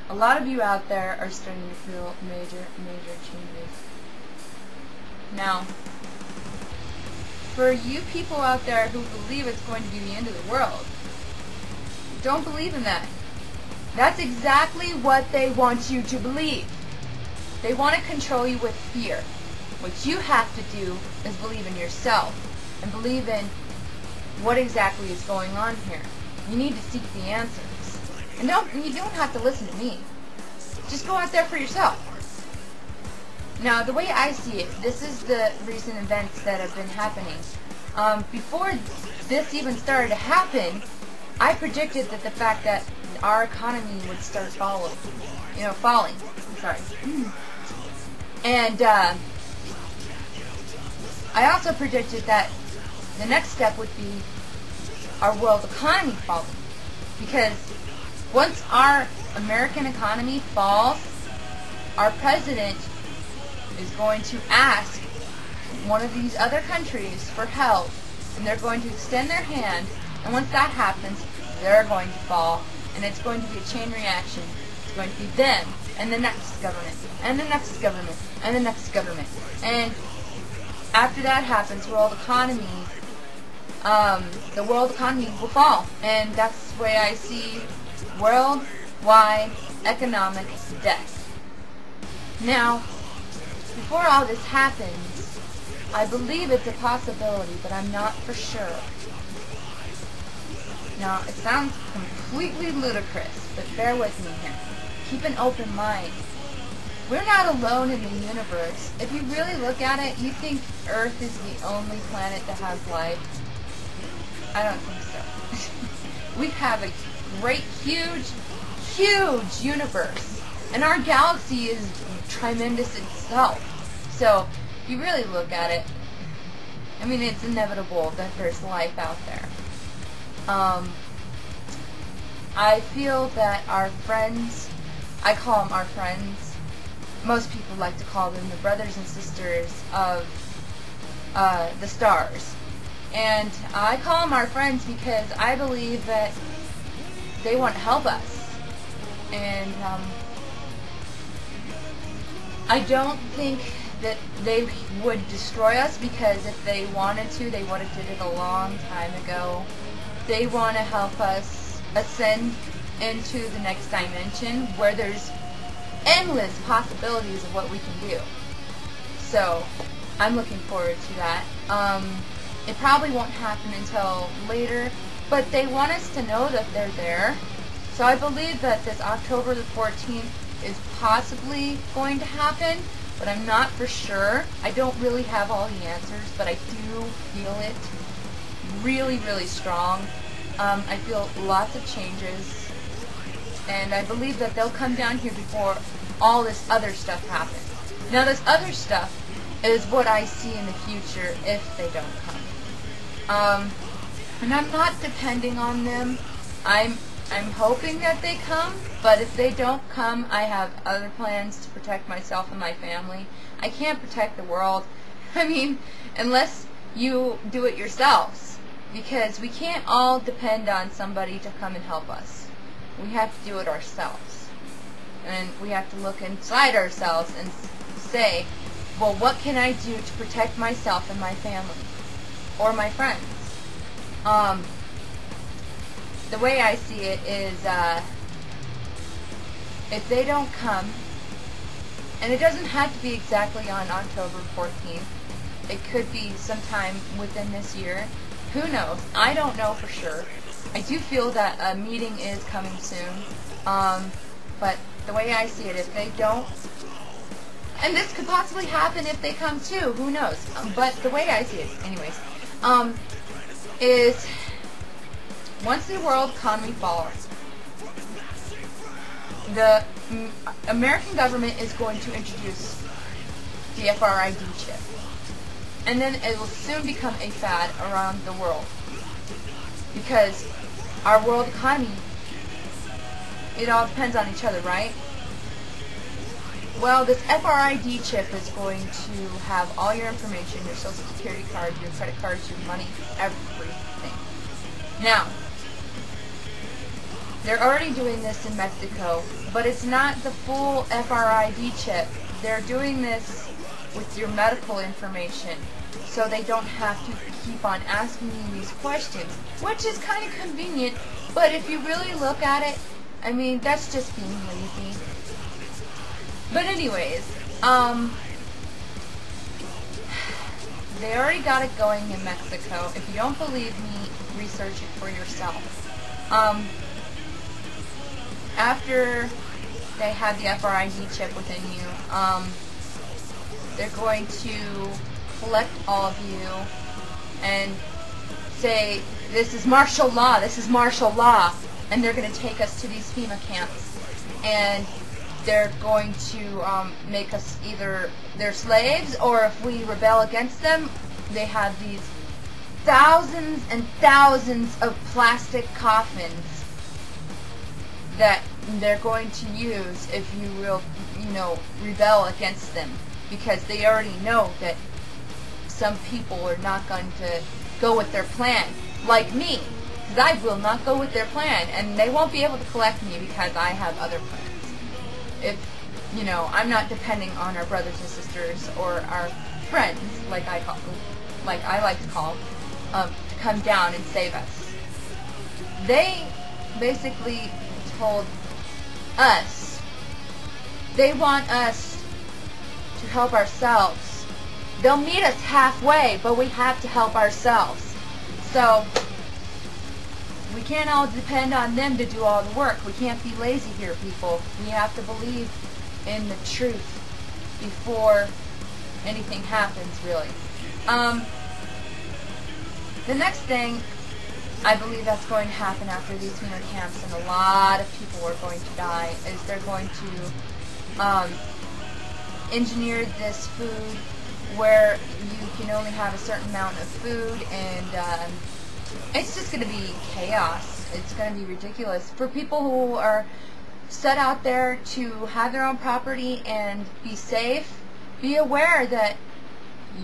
A lot of you out there are starting to feel major changes. Now, for you people out there who believe it's going to be the end of the world, don't believe in that. That's exactly what they want you to believe. They want to control you with fear. What you have to do is believe in yourself and believe in what exactly is going on here. You need to seek the answers. And you don't have to listen to me. Just go out there for yourself. Now, the way I see it, this is the recent events that have been happening. Before this even started to happen, I predicted that the fact that our economy would start falling. I'm sorry. And I also predicted that the next step would be our world economy falling. Because once our American economy falls, our president is going to ask one of these other countries for help, and they're going to extend their hand, and once that happens, they're going to fall, and it's going to be a chain reaction. It's going to be them, and the next government, and the next government, and the next government. And after that happens, the world economy will fall, and that's the way I see worldwide economic death. Now, before all this happens, I believe it's a possibility, but I'm not for sure. Now, it sounds completely ludicrous, but bear with me here. Keep an open mind. We're not alone in the universe. If you really look at it, you think Earth is the only planet that has life. I don't think so. We have a great, huge universe. And our galaxy is tremendous itself. So, if you really look at it, I mean, it's inevitable that there's life out there. I feel that our friends, I call them our friends, most people like to call them the brothers and sisters of the stars. And I call them our friends because I believe that they want to help us. And I don't think that they would destroy us, because if they wanted to, they would have did it a long time ago. They want to help us ascend into the next dimension where there's endless possibilities of what we can do. So, I'm looking forward to that. It probably won't happen until later, but they want us to know that they're there. So I believe that this October the 14th is possibly going to happen, but I'm not for sure. I don't really have all the answers, but I do feel it really strong. I feel lots of changes, and I believe that they'll come down here before all this other stuff happens. Now, this other stuff is what I see in the future if they don't come. And I'm not depending on them. I'm hoping that they come, but if they don't come, I have other plans to protect myself and my family. I can't protect the world, I mean, unless you do it yourselves, because we can't all depend on somebody to come and help us. We have to do it ourselves. And we have to look inside ourselves and say, well, what can I do to protect myself and my family? Or my friends? The way I see it is, if they don't come, and it doesn't have to be exactly on October 14th, it could be sometime within this year. Who knows? I don't know for sure. I do feel that a meeting is coming soon, but the way I see it, if they don't, and this could possibly happen if they come too, who knows? But the way I see it, anyways, is once the world economy falls, the American government is going to introduce the FRID chip. And then it will soon become a fad around the world. Because our world economy, it all depends on each other, right? Well, this FRID chip is going to have all your information, your social security card, your credit cards, your money, everything. Now, they're already doing this in Mexico, but it's not the full FRID chip. They're doing this with your medical information, so they don't have to keep on asking you these questions, which is kind of convenient, but if you really look at it, I mean, that's just being lazy. But anyways, they already got it going in Mexico. If you don't believe me, research it for yourself. After they have the FRID chip within you, they're going to collect all of you and say, this is martial law, this is martial law, and they're going to take us to these FEMA camps, and they're going to make us either their slaves, or if we rebel against them, they have these thousands and thousands of plastic coffins that they're going to use if you will, rebel against them, because they already know that some people are not going to go with their plan, like me, because I will not go with their plan, and they won't be able to collect me because I have other plans. If, I'm not depending on our brothers and sisters or our friends, like I like to call them, to come down and save us. They basically told us they want us to help ourselves. They'll meet us halfway, but we have to help ourselves. So we can't all depend on them to do all the work. We can't be lazy here, people. We have to believe in the truth before anything happens, really. The next thing I believe that's going to happen after these FEMA camps, and a lot of people are going to die, is they're going to engineer this food where you can only have a certain amount of food, and it's just going to be chaos. It's going to be ridiculous. For people who are set out there to have their own property and be safe, be aware that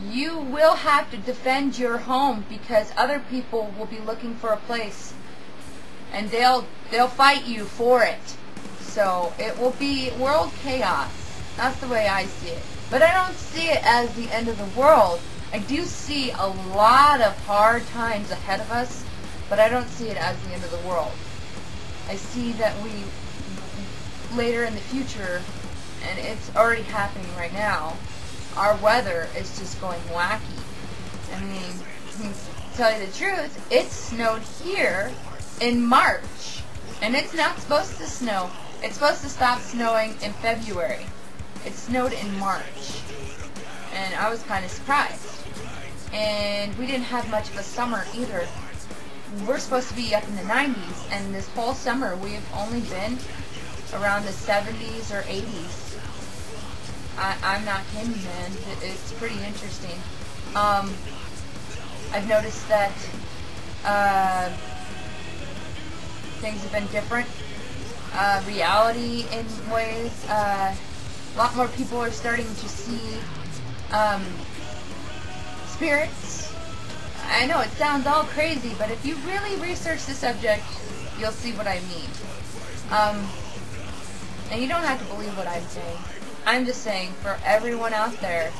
you will have to defend your home, because other people will be looking for a place, and they'll fight you for it. So it will be world chaos. That's the way I see it. But I don't see it as the end of the world. I do see a lot of hard times ahead of us, but I don't see it as the end of the world. I see that we, later in the future, and it's already happening right now, our weather is just going wacky. I mean, to tell you the truth, it snowed here in March, and it's not supposed to snow. It's supposed to stop snowing in February. It snowed in March, and I was kind of surprised. And we didn't have much of a summer either. We're supposed to be up in the 90s, and this whole summer we've only been around the 70s or 80s. I'm not kidding, man. It's pretty interesting. I've noticed that things have been different. Reality in ways. A lot more people are starting to see spirits. I know it sounds all crazy, but if you really research the subject, you'll see what I mean. And you don't have to believe what I'm saying. I'm just saying, for everyone out there,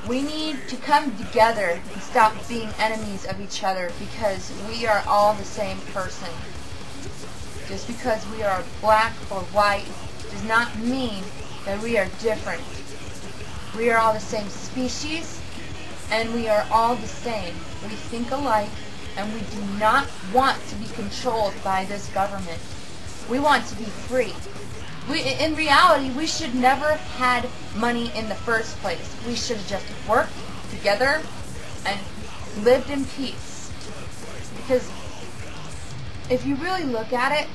we need to come together and stop being enemies of each other, because we are all the same person. Just because we are black or white does not mean that we are different. We are all the same species, and we are all the same. We think alike, and we do not want to be controlled by this government. We want to be free. In reality, we should never have had money in the first place. We should have just worked together and lived in peace. Because if you really look at it,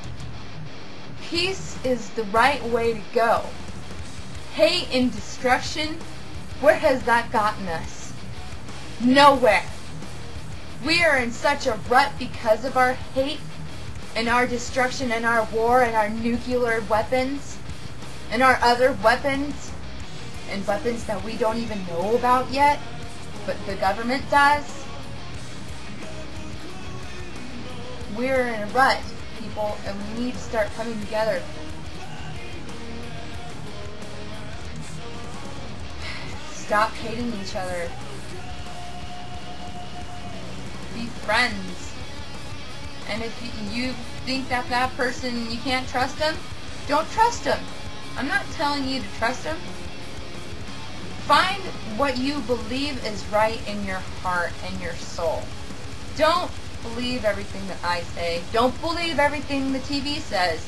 peace is the right way to go. Hate and destruction, where has that gotten us? Nowhere. We are in such a rut because of our hate and our destruction and our war and our nuclear weapons and our other weapons and weapons that we don't even know about yet, but the government does. We're in a rut, people. people, and we need to start coming together. Stop hating each other. Be friends. And if you think that that person, you can't trust them, don't trust them. I'm not telling you to trust them. Find what you believe is right in your heart and your soul. Don't believe everything that I say. Don't believe everything the TV says.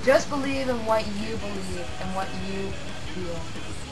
Just believe in what you believe and what you feel.